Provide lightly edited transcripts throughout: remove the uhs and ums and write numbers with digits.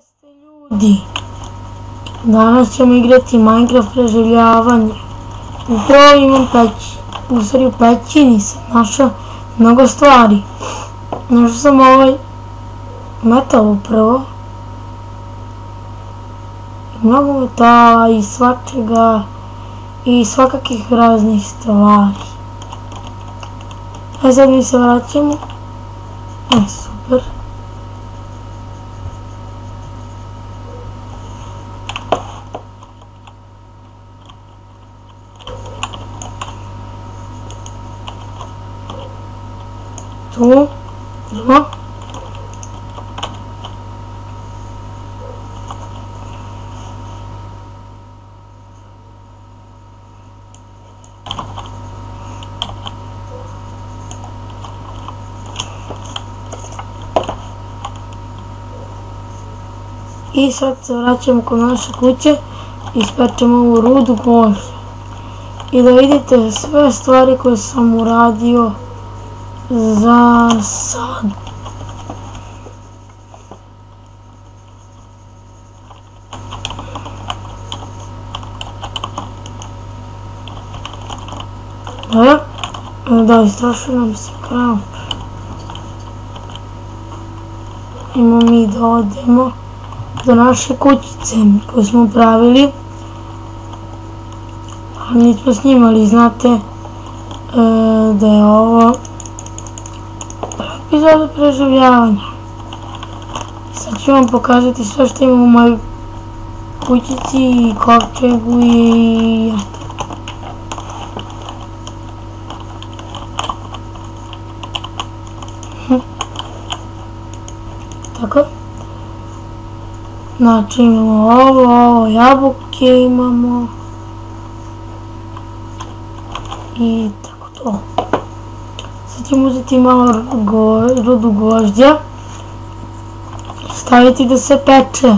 Jeste ljudi, danas ćemo igrati Minecraft preživljavanje. Upravo imam u pećini sam našao mnogo stvari. Našao sam ovaj metal upravo. Mnogo metala i svačega i svakakih raznih stvari. A sad mi se vraćamo. Super. Tu, idemo. I sad se vraćamo kod naše kuće i ispečemo ovu rudu gvožđa. I da vidite sve stvari koje sam uradio za sad. Da, istrašuje nam se kramp. Imamo mi da odemo do naše kućice koju smo pravili. Ali nismo snimali, znate da je ovo epizoda preživljavanja. Sad ću vam pokazati sve što imam u mojoj kućici i kovčegu i eto. Tako. Znači imamo ovo jabuke imamo. I tako to. Sad ćemo uzeti malo rudu gvožđa. Staviti da se peče.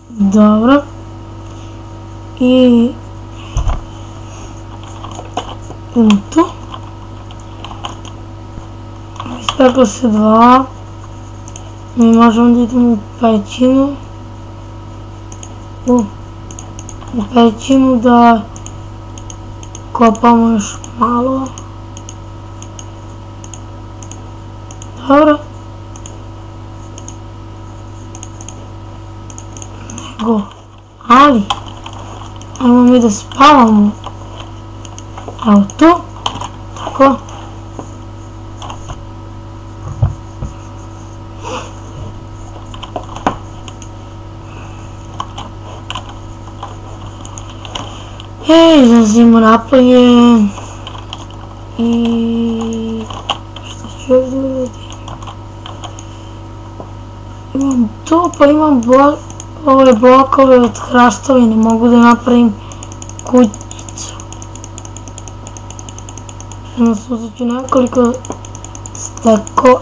Dobro. I tu. Ispeklo se dva. Mi možemo da idemo u pećinu. U pećinu da kopamo još malo. Dobro. Ali ajmo mi da spavamo. Evo tu. Tako. Izlazimo napolje. I što ću još da uradim? Imam tu, pa imam ove blokove od hrastovine. Mogu da napravim kućicu. Uzet ću nekoliko steko.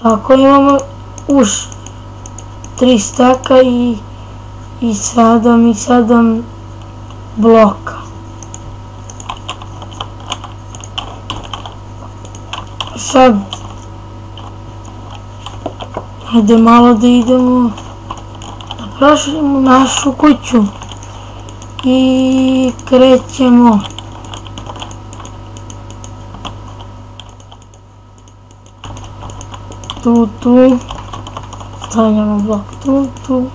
Tako imamo už 3 steka i 7 bloka. Sad hajde malo da idemo da proširimo našu kuću i krećemo. Tu stavljamo blok tu.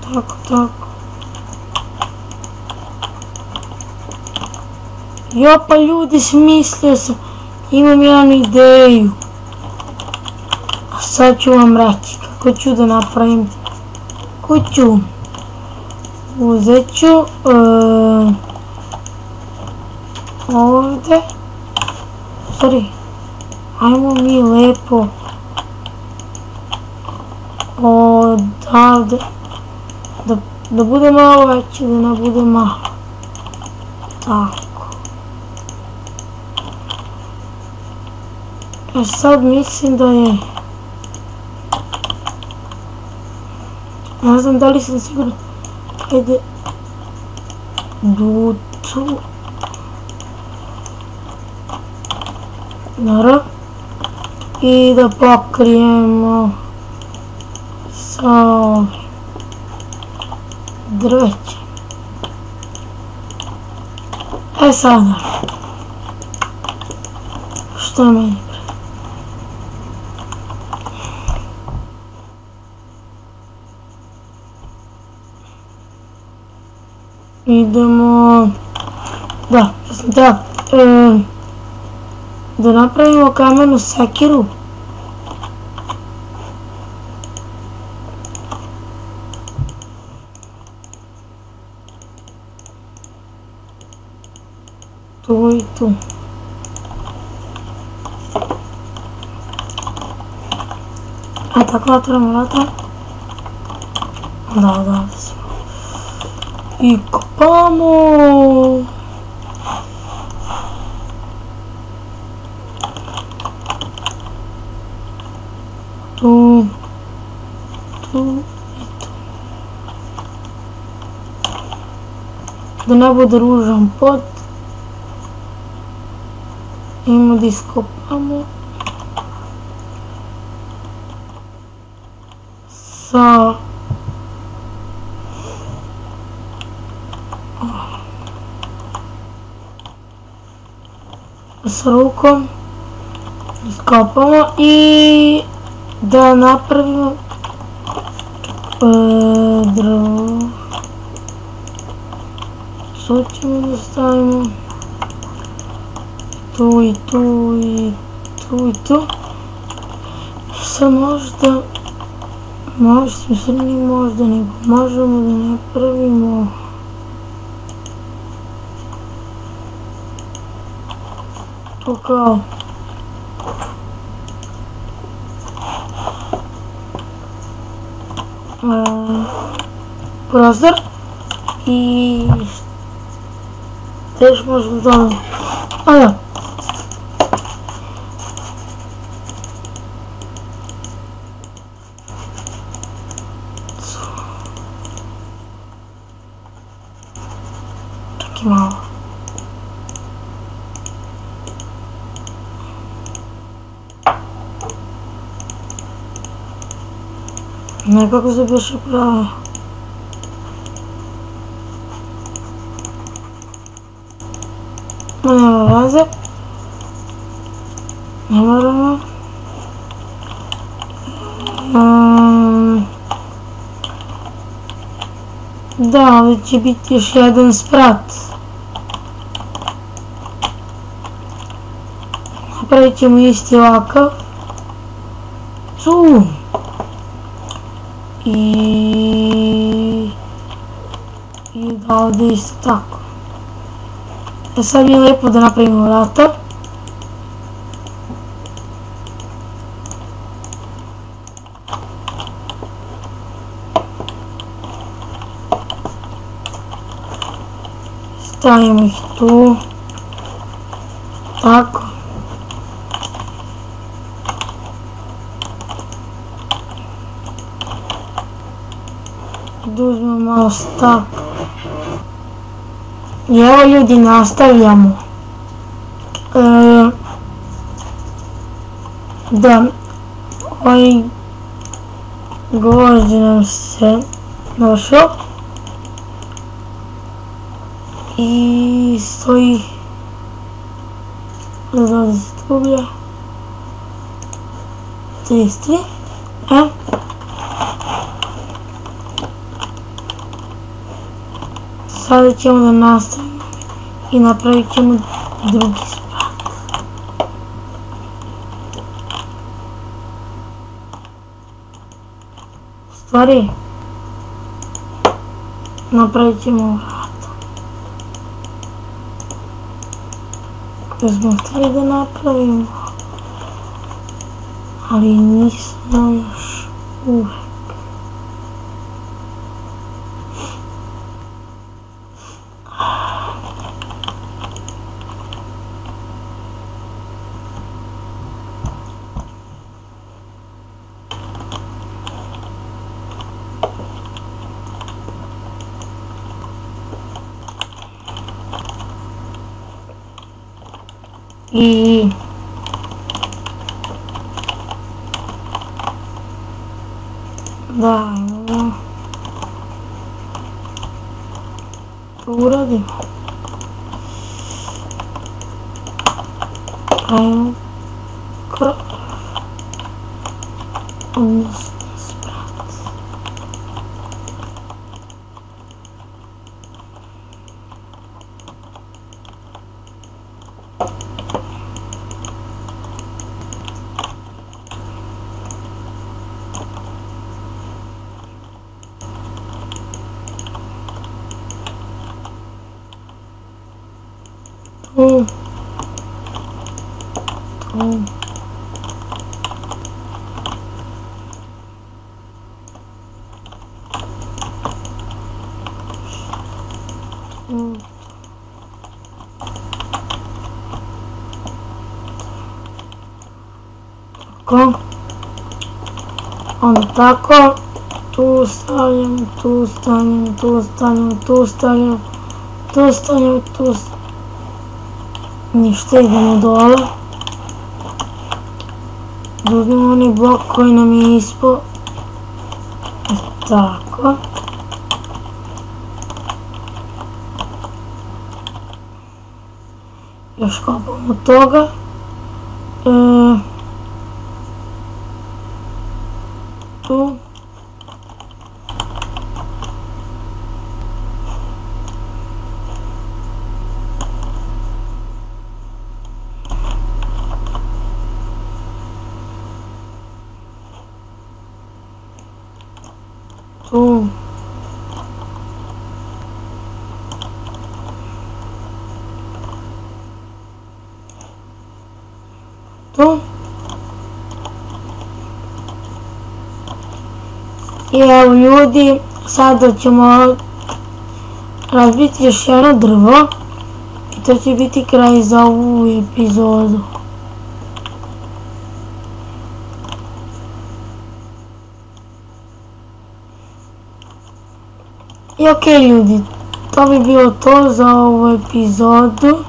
Tako. Pa ljudi, smislio sam, imam jednu ideju. A sad ću vam reći kako ću da napravim kuću. Uzet ću ovdje. Ajmo mi lepo odavde Da bude malo veći, da ne bude malo. Tako. Sad mislim da je... Ne znam da li sam sigurno... Ajde... Dutu... Naravno. I da pokrijemo... sa ovim... drvećem. Sada... Što meni pre? Idemo... Da, da napravimo kamenu sekiru. Tu i tu. A tako otvorimo vrata. Da smo. I kopamo. Tu i tu. Da ne bude ružan pod. Idemo da iskopamo. Sa rukom iskopamo i da napravimo drvo. Sad ćemo da stavimo tu i tu i tu i tu. Sad možda možemo da napravimo to kao prozor i još možemo da čekaj malo. Nekako se biše pravo. Nema veze. Ne moramo. Da, ovdje će biti još jedan sprat. Napravit ćemo isti ovakav. Tu. I da ovdje isto tako. Sad mi je lijepo da napravimo vrata. Stavimo ih tu. Tako. Da uzmemo malo stak. I evo ljudi, nastavljamo. Da, ovaj gvožđ nam se došao i stoji za strublja 33. Sada ćemo da nastavimo i napravit ćemo drugi sprat. U stvari, napravit ćemo vrata koje smo htjeli da napravimo, ali nismo još uvek. I da to uradimo. Ajmo krov, odnosno sprat. Tu. Tako. Onda tako. Tu stavljam, tu stavljam, tu stavljam, tu stavljam, tu stavljam, tu stavljam. Ništa, idemo dole. Da uzmemo onaj blok koji nam je ispao. Tako. Još kopamo toga. Tu. Tu. Tu. I evo ljudi, sada ćemo razbiti još jedno drvo i to će biti kraj za ovu epizodu. I ok ljudi, to bi bilo to za ovu epizodu.